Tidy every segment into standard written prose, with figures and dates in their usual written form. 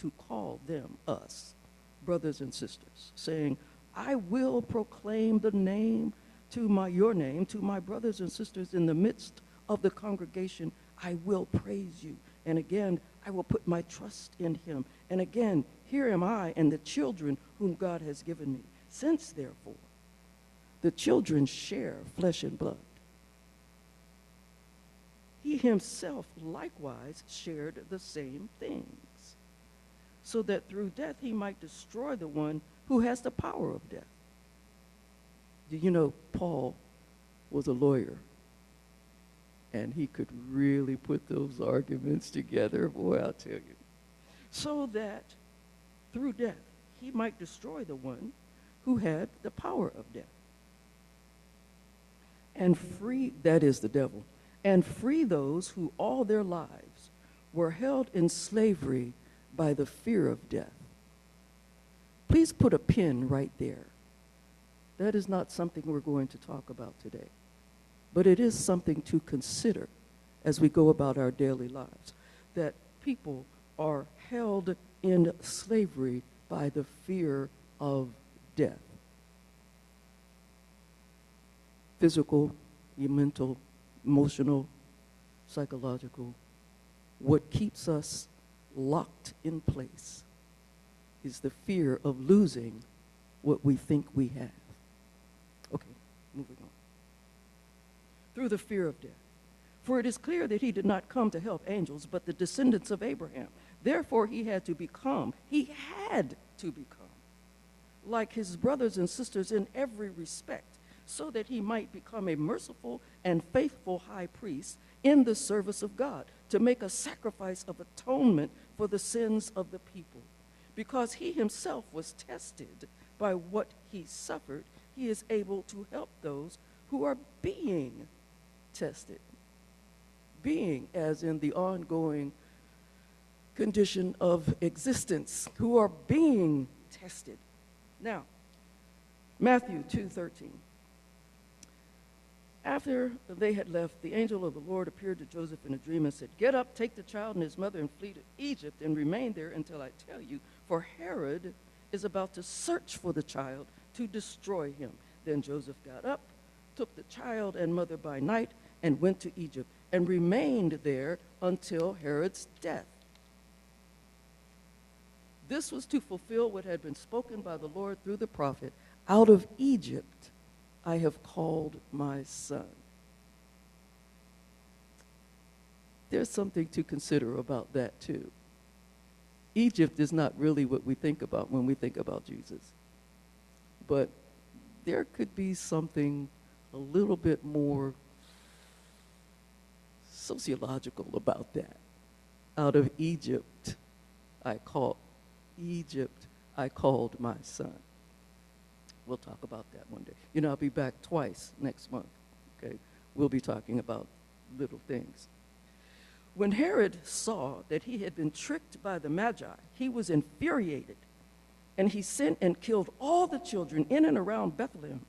to call them, us, brothers and sisters, saying, I will proclaim the name your name to my brothers and sisters in the midst of the congregation. I will praise you. And again, I will put my trust in him. And again, here am I and the children whom God has given me. Since, therefore, the children share flesh and blood, he himself likewise shared the same things, so that through death he might destroy the one who has the power of death. Do you know Paul was a lawyer? And he could really put those arguments together. Boy, I'll tell you. So that through death, he might destroy the one who had the power of death. And free, that is the devil, and free those who all their lives were held in slavery by the fear of death. Please put a pin right there. That is not something we're going to talk about today. But it is something to consider as we go about our daily lives, that people are held in slavery by the fear of death. Physical, mental, emotional, psychological. What keeps us locked in place is the fear of losing what we think we have. Okay, moving on. Through the fear of death. For it is clear that he did not come to help angels, but the descendants of Abraham. Therefore, he had to become like his brothers and sisters in every respect, so that he might become a merciful and faithful high priest in the service of God, to make a sacrifice of atonement for the sins of the people. Because he himself was tested by what he suffered, he is able to help those who are being tested. Being as in the ongoing condition of existence, who are being tested. Now, Matthew 2:13. After they had left, the angel of the Lord appeared to Joseph in a dream and said, Get up, take the child and his mother and flee to Egypt and remain there until I tell you, for Herod is about to search for the child to destroy him. Then Joseph got up, took the child and mother by night, and went to Egypt and remained there until Herod's death. This was to fulfill what had been spoken by the Lord through the prophet, Out of Egypt I have called my son. There's something to consider about that too. Egypt is not really what we think about when we think about Jesus. But there could be something a little bit more sociological about that. Out of Egypt I called my son. We'll talk about that one day. You know, I'll be back twice next month, okay? We'll be talking about little things. When Herod saw that he had been tricked by the Magi, he was infuriated, and he sent and killed all the children in and around Bethlehem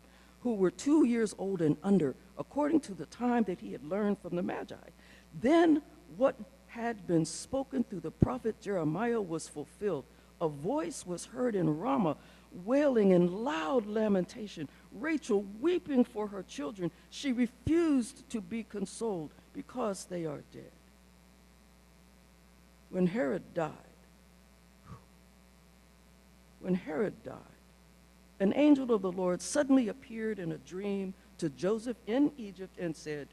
who were 2 years old and under, according to the time that he had learned from the Magi. Then what had been spoken through the prophet Jeremiah was fulfilled. A voice was heard in Ramah, wailing in loud lamentation, Rachel weeping for her children. She refused to be consoled because they are dead. When Herod died, an angel of the Lord suddenly appeared in a dream to Joseph in Egypt and said,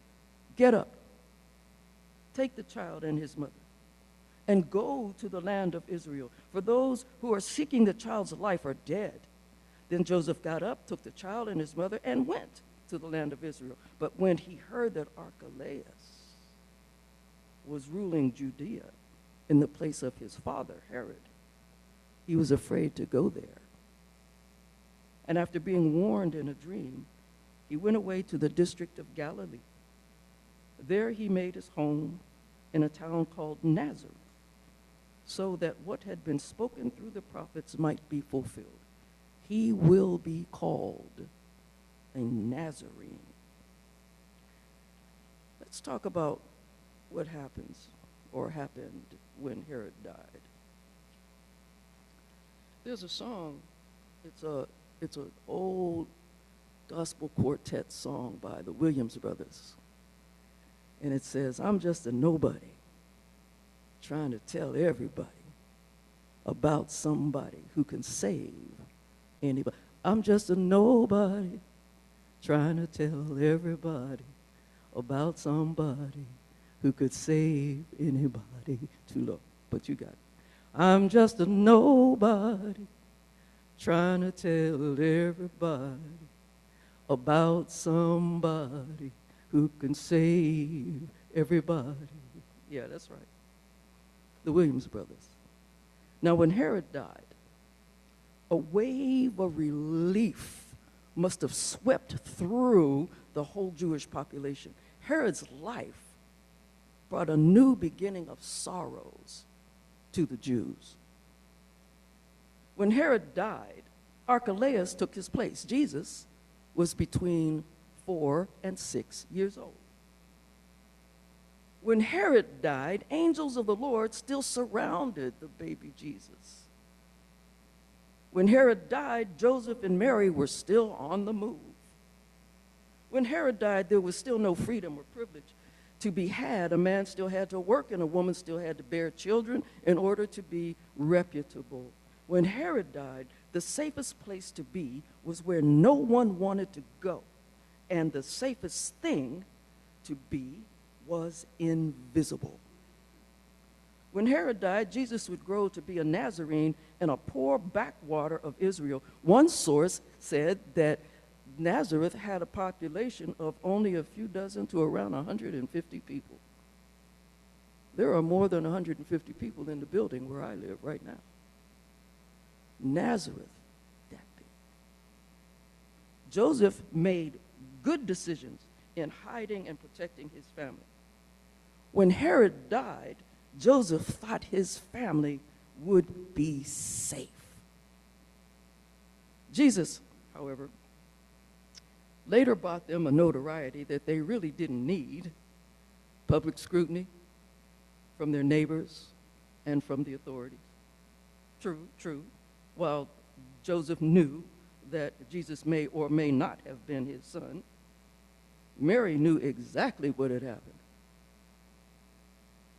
Get up, take the child and his mother, and go to the land of Israel, for those who are seeking the child's life are dead. Then Joseph got up, took the child and his mother, and went to the land of Israel. But when he heard that Archelaus was ruling Judea in the place of his father, Herod, he was afraid to go there. And after being warned in a dream, he went away to the district of Galilee. There he made his home in a town called Nazareth, so that what had been spoken through the prophets might be fulfilled. He will be called a Nazarene. Let's talk about what happened when Herod died. There's a song. It's an old gospel quartet song by the Williams brothers. And it says, I'm just a nobody trying to tell everybody about somebody who can save anybody. I'm just a nobody trying to tell everybody about somebody who could save anybody. Too low, but you got it. I'm just a nobody trying to tell everybody about somebody who can save everybody. Yeah, that's right. The Williams brothers. Now, when Herod died, a wave of relief must have swept through the whole Jewish population. Herod's life brought a new beginning of sorrows to the Jews. When Herod died, Archelaus took his place. Jesus was between 4 and 6 years old. When Herod died, angels of the Lord still surrounded the baby Jesus. When Herod died, Joseph and Mary were still on the move. When Herod died, there was still no freedom or privilege to be had. A man still had to work and a woman still had to bear children in order to be reputable. When Herod died, the safest place to be was where no one wanted to go. And the safest thing to be was invisible. When Herod died, Jesus would grow to be a Nazarene in a poor backwater of Israel. One source said that Nazareth had a population of only a few dozen to around 150 people. There are more than 150 people in the building where I live right now. Nazareth, that big. Joseph made good decisions in hiding and protecting his family. When Herod died, Joseph thought his family would be safe. Jesus, however, later brought them a notoriety that they really didn't need: public scrutiny from their neighbors and from the authorities. True. While Joseph knew that Jesus may or may not have been his son, Mary knew exactly what had happened,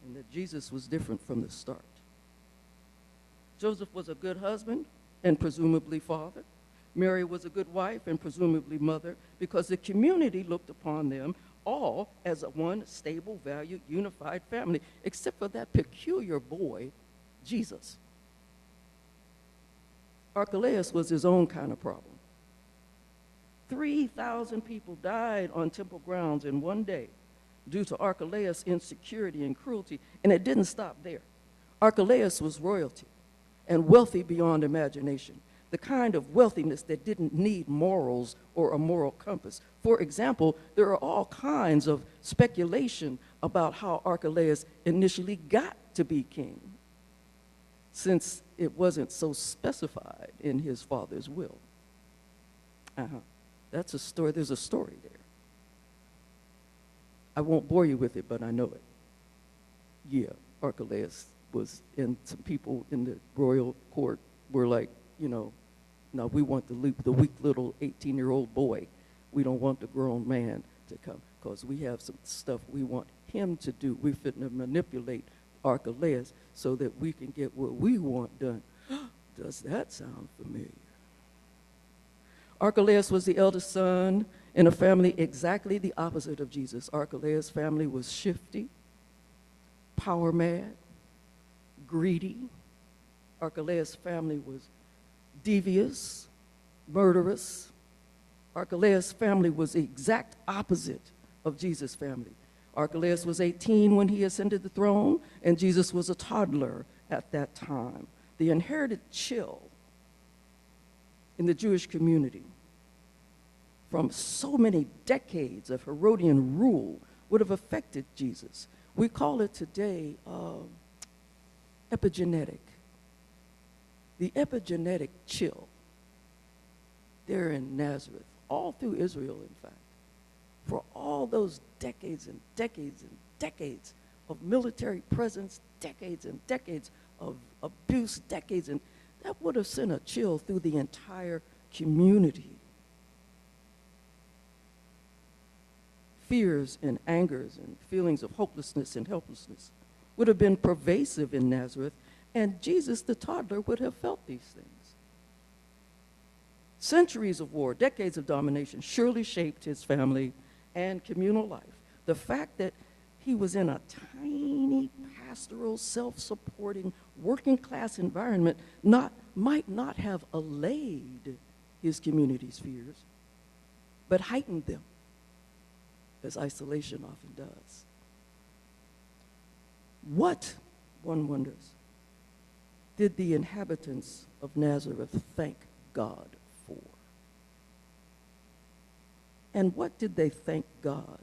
and that Jesus was different from the start. Joseph was a good husband and presumably father. Mary was a good wife and presumably mother, because the community looked upon them all as a one stable, valued, unified family, except for that peculiar boy, Jesus. Archelaus was his own kind of problem. 3,000 people died on temple grounds in one day due to Archelaus' insecurity and cruelty, and it didn't stop there. Archelaus was royalty and wealthy beyond imagination, the kind of wealthiness that didn't need morals or a moral compass. For example, there are all kinds of speculation about how Archelaus initially got to be king, since it wasn't so specified in his father's will. That's a story. There's a story there. I won't bore you with it, but I know it. Yeah, Archelaus was, and some people in the royal court were like, no, we want the weak little 18-year-old boy. We don't want the grown man to come, because we have some stuff we want him to do. We're fitting to manipulate Archelaus so that we can get what we want done. Does that sound familiar? Archelaus was the eldest son in a family exactly the opposite of Jesus. Archelaus' family was shifty, power mad, greedy. Archelaus' family was devious, murderous. Archelaus' family was the exact opposite of Jesus' family. Archelaus was 18 when he ascended the throne, and Jesus was a toddler at that time. The inherited chill in the Jewish community from so many decades of Herodian rule would have affected Jesus. We call it today epigenetic. The epigenetic chill there in Nazareth, all through Israel, in fact, for all those decades and decades and decades of military presence, decades and decades of abuse, decades, and That would have sent a chill through the entire community. Fears and angers and feelings of hopelessness and helplessness would have been pervasive in Nazareth, and Jesus the toddler would have felt these things. Centuries of war, decades of domination surely shaped his family and communal life. The fact that he was in a tiny, pastoral, self-supporting, working-class environment might not have allayed his community's fears, but heightened them, as isolation often does. What, one wonders, did the inhabitants of Nazareth thank God for? And what did they thank God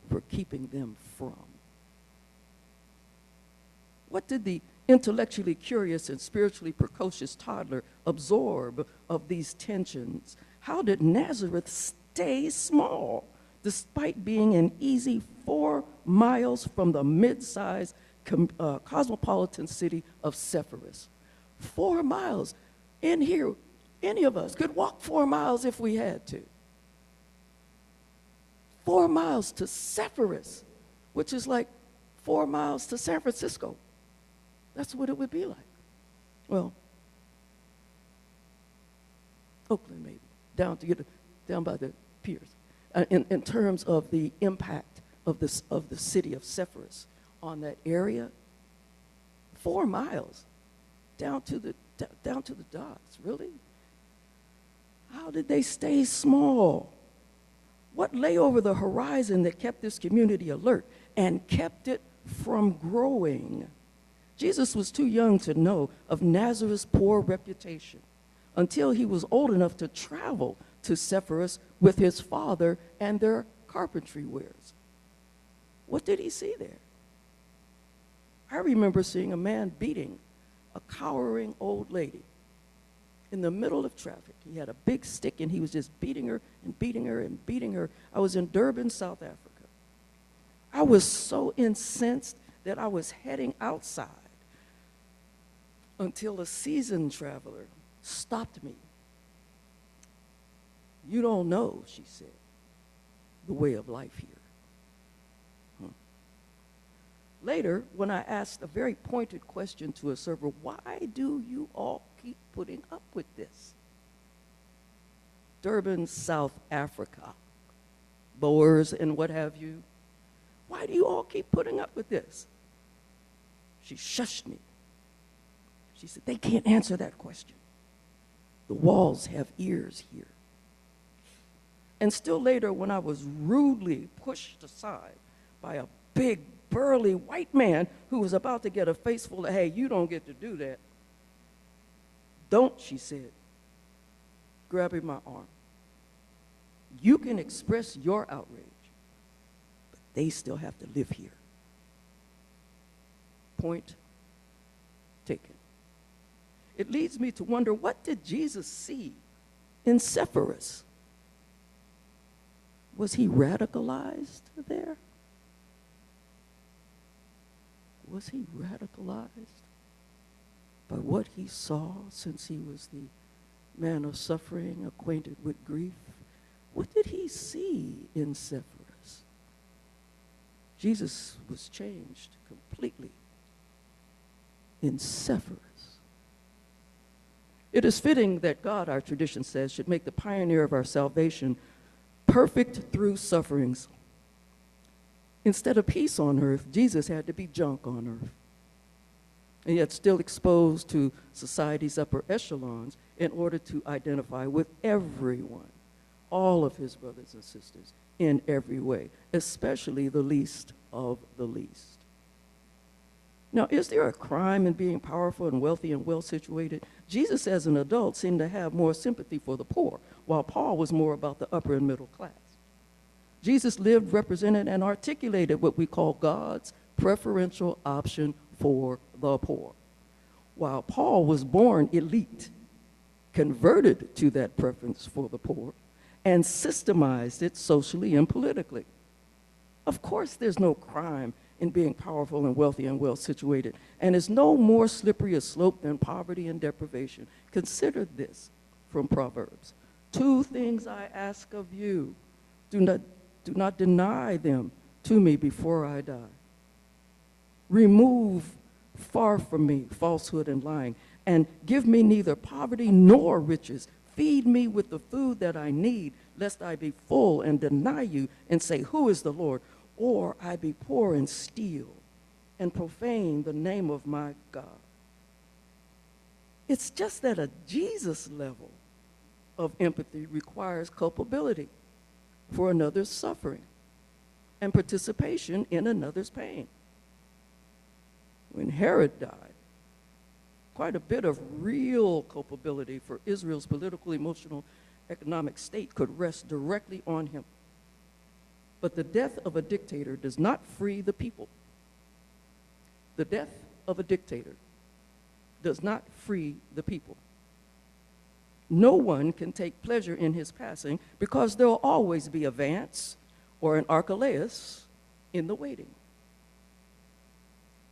for keeping them from? What did the intellectually curious and spiritually precocious toddler absorb of these tensions? How did Nazareth stay small despite being an easy 4 miles from the mid-sized cosmopolitan city of Sepphoris? 4 miles. In here, any of us could walk 4 miles if we had to. 4 miles to Sepphoris, which is like 4 miles to San Francisco. That's what it would be like. Well, Oakland maybe, down by the piers. In terms of the impact of the city of Sepphoris on that area, 4 miles down to the docks. Really? How did they stay small? What lay over the horizon that kept this community alert and kept it from growing? Jesus was too young to know of Nazareth's poor reputation until he was old enough to travel to Sepphoris with his father and their carpentry wares. What did he see there? I remember seeing a man beating a cowering old lady in the middle of traffic. He had a big stick and he was just beating her and beating her and beating her. I was in Durban, South Africa. I was so incensed that I was heading outside until a seasoned traveler stopped me. "You don't know," she said, "the way of life here." Later, when I asked a very pointed question to a server, "Why do you all keep putting up with this?" Durban, South Africa, Boers and what have you. "Why do you all keep putting up with this?" She shushed me. She said, "They can't answer that question. The walls have ears here." And still later, when I was rudely pushed aside by a big, burly white man who was about to get a face full of, "Hey, you don't get to do that." "Don't," she said, grabbing my arm. "You can express your outrage, but they still have to live here." Point taken. It leads me to wonder, what did Jesus see in Sepphoris? Was he radicalized there? Was he radicalized by what he saw, since he was the man of suffering, acquainted with grief? What did he see in Sepphoris? Jesus was changed completely in Sepphoris. It is fitting that God, our tradition says, should make the pioneer of our salvation perfect through sufferings. Instead of peace on earth, Jesus had to be junk on earth, and yet still exposed to society's upper echelons in order to identify with everyone, all of his brothers and sisters, in every way, especially the least of the least. Now, is there a crime in being powerful and wealthy and well-situated? Jesus, as an adult, seemed to have more sympathy for the poor, while Paul was more about the upper and middle class. Jesus lived, represented, and articulated what we call God's preferential option for the poor, while Paul was born elite, converted to that preference for the poor, and systemized it socially and politically. Of course, there's no crime in being powerful and wealthy and well situated, and is no more slippery a slope than poverty and deprivation. Consider this from Proverbs. 2 things I ask of you. Do not deny them to me before I die. Remove far from me falsehood and lying, and give me neither poverty nor riches. Feed me with the food that I need, lest I be full and deny you and say, who is the Lord? Or I be poor and steal and profane the name of my God. It's just that a Jesus level of empathy requires culpability for another's suffering and participation in another's pain. When Herod died, quite a bit of real culpability for Israel's political, emotional, economic state could rest directly on him. But the death of a dictator does not free the people. The death of a dictator does not free the people. No one can take pleasure in his passing because there will always be a Vance or an Archelaus in the waiting.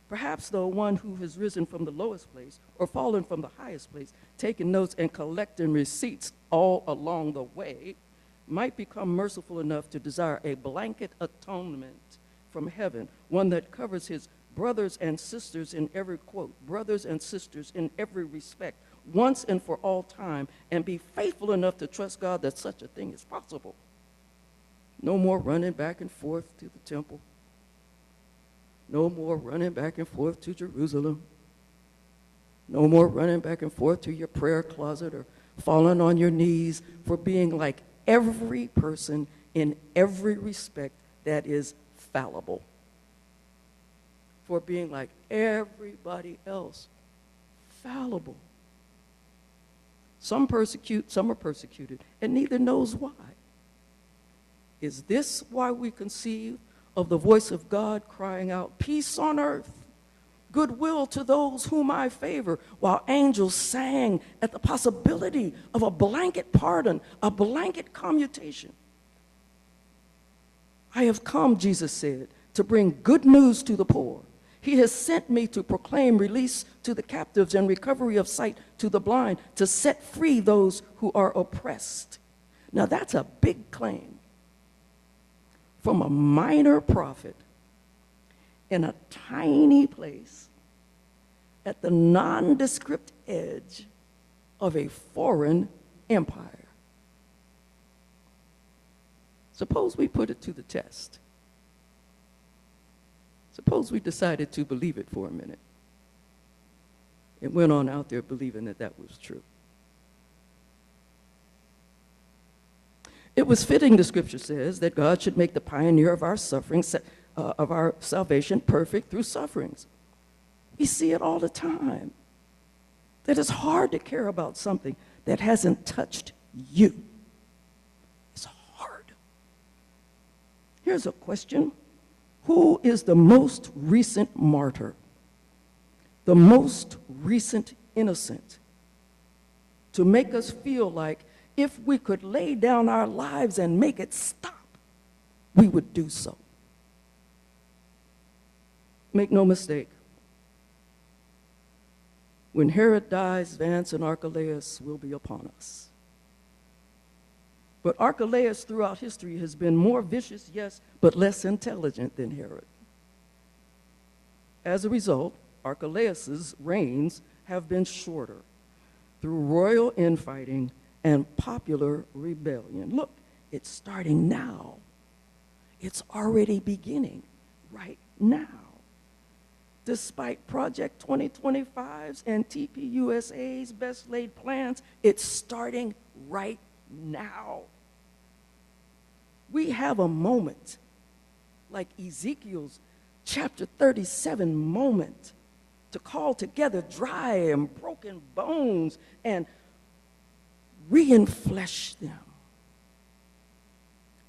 Perhaps, though, one who has risen from the lowest place or fallen from the highest place, taking notes and collecting receipts all along the way, might become merciful enough to desire a blanket atonement from heaven, one that covers his brothers and sisters in every quote, brothers and sisters in every respect, once and for all time, and be faithful enough to trust God that such a thing is possible. No more running back and forth to the temple. No more running back and forth to Jerusalem. No more running back and forth to your prayer closet or falling on your knees for being like every person in every respect that is fallible. For being like everybody else, fallible. Some persecute, some are persecuted, and neither knows why. Is this why we conceive of the voice of God crying out, peace on earth, goodwill to those whom I favor, while angels sang at the possibility of a blanket pardon, a blanket commutation? I have come, Jesus said, to bring good news to the poor. He has sent me to proclaim release to the captives and recovery of sight to the blind, to set free those who are oppressed. Now that's a big claim from a minor prophet in a tiny place at the nondescript edge of a foreign empire. Suppose we put it to the test. Suppose we decided to believe it for a minute and went on out there believing that that was true. It was fitting, the scripture says, that God should make the pioneer of our sufferings, of our salvation, perfect through sufferings. We see it all the time. That it's hard to care about something that hasn't touched you. It's hard. Here's a question. Who is the most recent martyr? The most recent innocent? To make us feel like if we could lay down our lives and make it stop, we would do so. Make no mistake. When Herod dies, Vance and Archelaus will be upon us. But Archelaus throughout history has been more vicious, yes, but less intelligent than Herod. As a result, Archelaus's reigns have been shorter through royal infighting and popular rebellion. Look, it's starting now. It's already beginning right now. Despite Project 2025's and TPUSA's best laid plans, it's starting right now. We have a moment like Ezekiel's chapter 37 moment to call together dry and broken bones and re-enflesh them.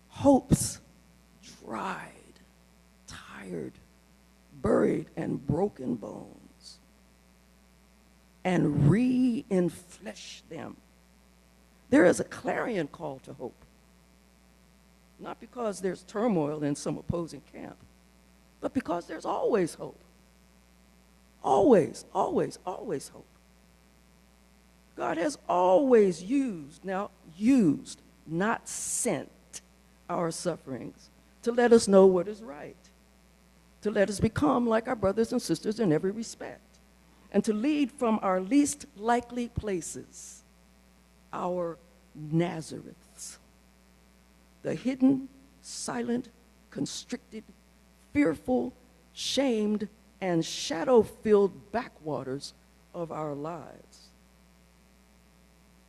Hopes dried, tired, buried, and broken bones, and re-enflesh them. There is a clarion call to hope, not because there's turmoil in some opposing camp, but because there's always hope. Always, always, always hope. God has always used, not sent our sufferings to let us know what is right, to let us become like our brothers and sisters in every respect, and to lead from our least likely places, our Nazareths, the hidden, silent, constricted, fearful, shamed, and shadow-filled backwaters of our lives.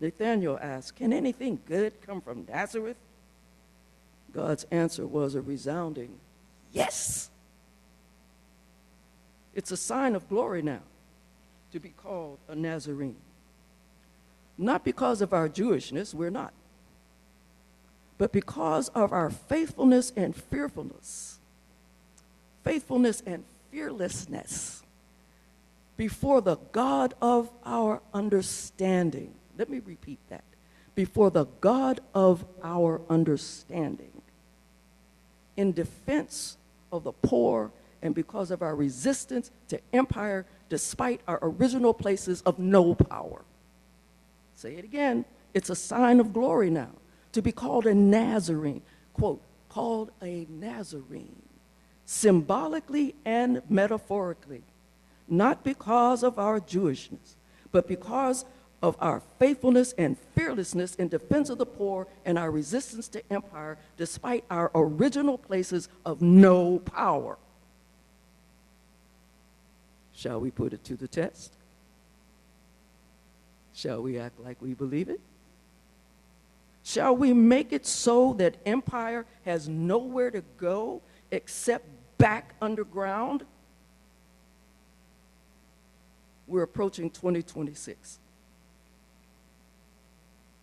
Nathanael asked, "Can anything good come from Nazareth?" God's answer was a resounding yes. It's a sign of glory now to be called a Nazarene. Not because of our Jewishness, we're not, but because of our faithfulness and fearfulness, faithfulness and fearlessness before the God of our understanding. Let me repeat that. Before the God of our understanding, in defense of the poor and because of our resistance to empire despite our original places of no power. Say it again. It's a sign of glory now to be called a Nazarene, quote, called a Nazarene, symbolically and metaphorically, not because of our Jewishness, but because of our faithfulness and fearlessness in defense of the poor and our resistance to empire despite our original places of no power. Shall we put it to the test? Shall we act like we believe it? Shall we make it so that empire has nowhere to go except back underground? We're approaching 2026.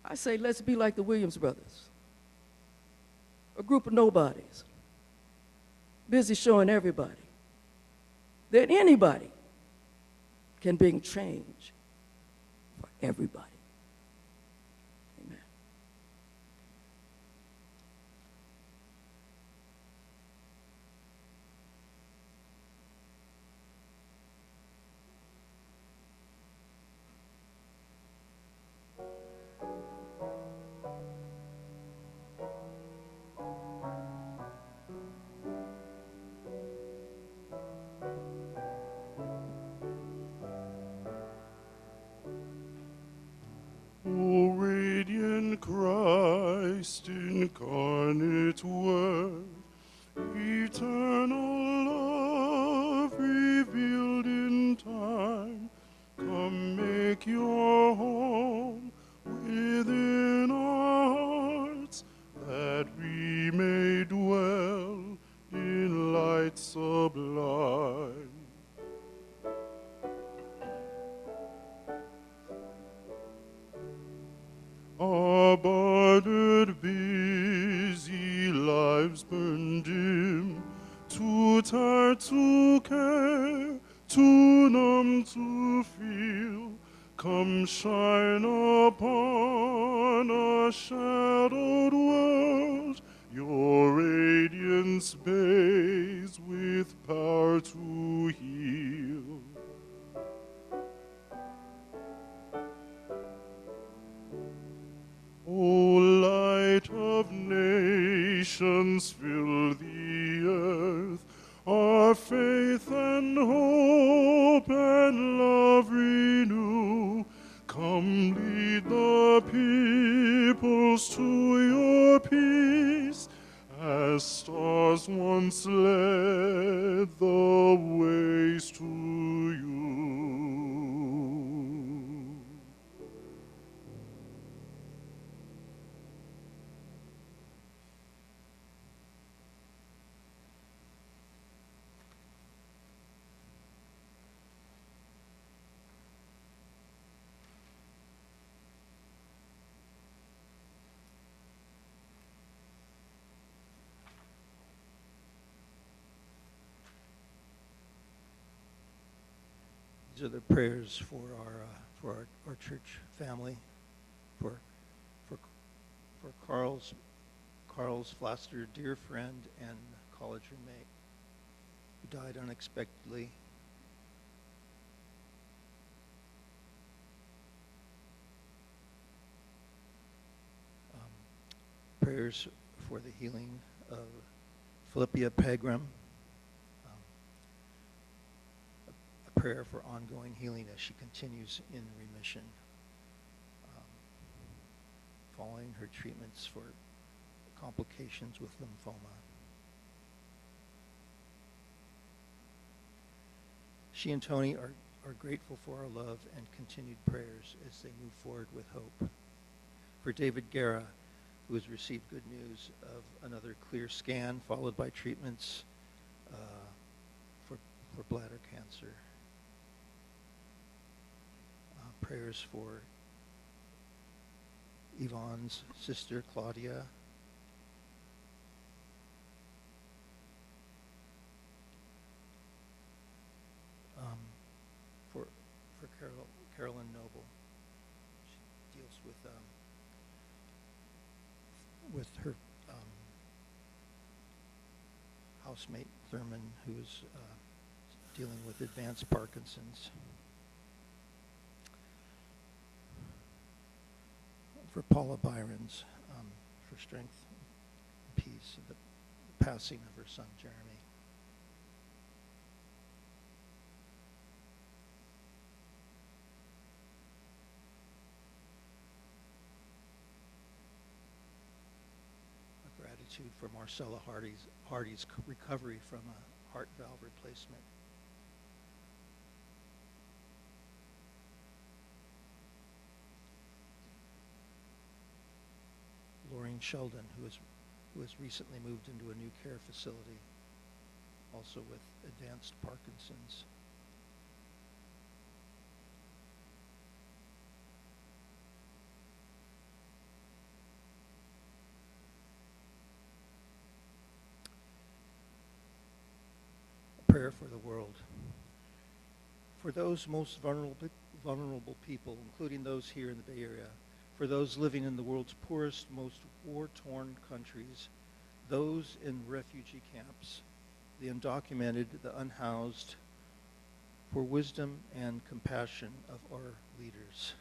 I say, let's be like the Williams brothers, a group of nobodies, busy showing everybody that anybody can bring change for everybody. Amen. O radiant Christ, incarnate Word, eternal love revealed in time, come make your home within our hearts, that we may dwell in light sublime. Our bartered, busy lives burn dim, too tired to care, too numb to feel. Come shine upon a shadowed world, your radiance bathes with power to heal. O light of nations, fill the earth, our faith and hope and love renew. Come lead the peoples to your peace, as stars once led the ways to you. These are the prayers for our church family, for Carl's Flaster, dear friend and college roommate, who died unexpectedly. Prayers for the healing of Philippia Pegram. A prayer for ongoing healing as she continues in remission, following her treatments for complications with lymphoma. She and Toni are grateful for our love and continued prayers as they move forward with hope. For David Guerra, who has received good news of another clear scan followed by treatments for bladder cancer. Prayers for Yvonne's sister, Claudia. For Carolyn Noble. She deals with her housemate Thurman, who is dealing with advanced Parkinson's. For Paula Byron's, for strength and peace, the passing of her son Jeremy. Gratitude for Marcella Hardy's recovery from a heart valve replacement. Lorraine Sheldon, who has recently moved into a new care facility, also with advanced Parkinson's. Prayer for the world. For those most vulnerable people, including those here in the Bay Area, for those living in the world's poorest, most war-torn countries, those in refugee camps, the undocumented, the unhoused, for wisdom and compassion of our leaders,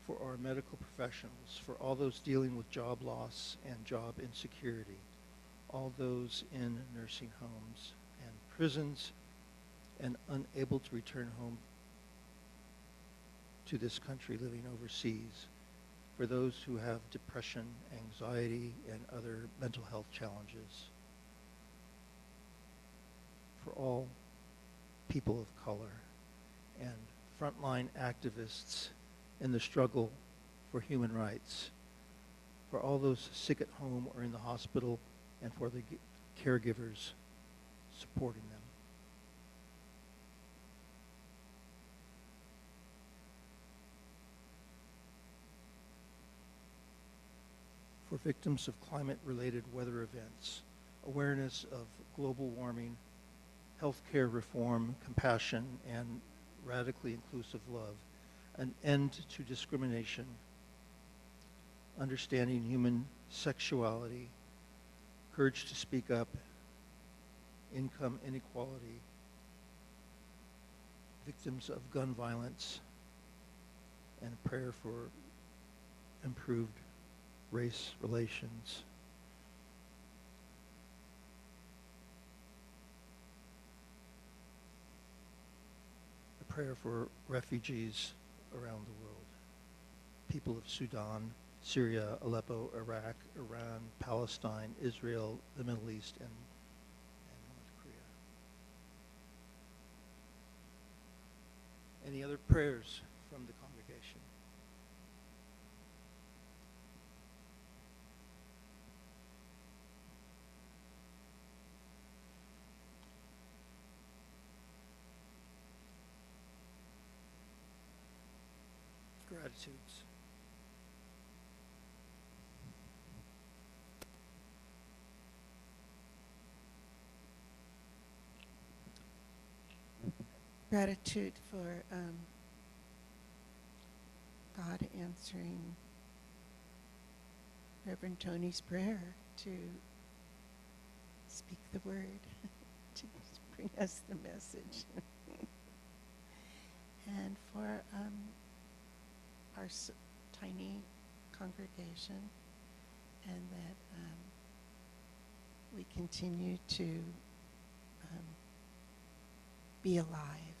for our medical professionals, for all those dealing with job loss and job insecurity, all those in nursing homes and prisons and unable to return home to this country living overseas, for those who have depression, anxiety, and other mental health challenges, for all people of color and frontline activists in the struggle for human rights, for all those sick at home or in the hospital, and for the caregivers supporting them. For victims of climate-related weather events, awareness of global warming, healthcare reform, compassion, and radically inclusive love, an end to discrimination, understanding human sexuality, courage to speak up, income inequality, victims of gun violence, and a prayer for improved race relations. A prayer for refugees around the world, people of Sudan, Syria, Aleppo, Iraq, Iran, Palestine, Israel, the Middle East, and North Korea. Any other prayers from the congregation? Gratitudes. Gratitude for God answering Reverend Toni's prayer to speak the word. bring us the message. And for our tiny congregation, and that we continue to be alive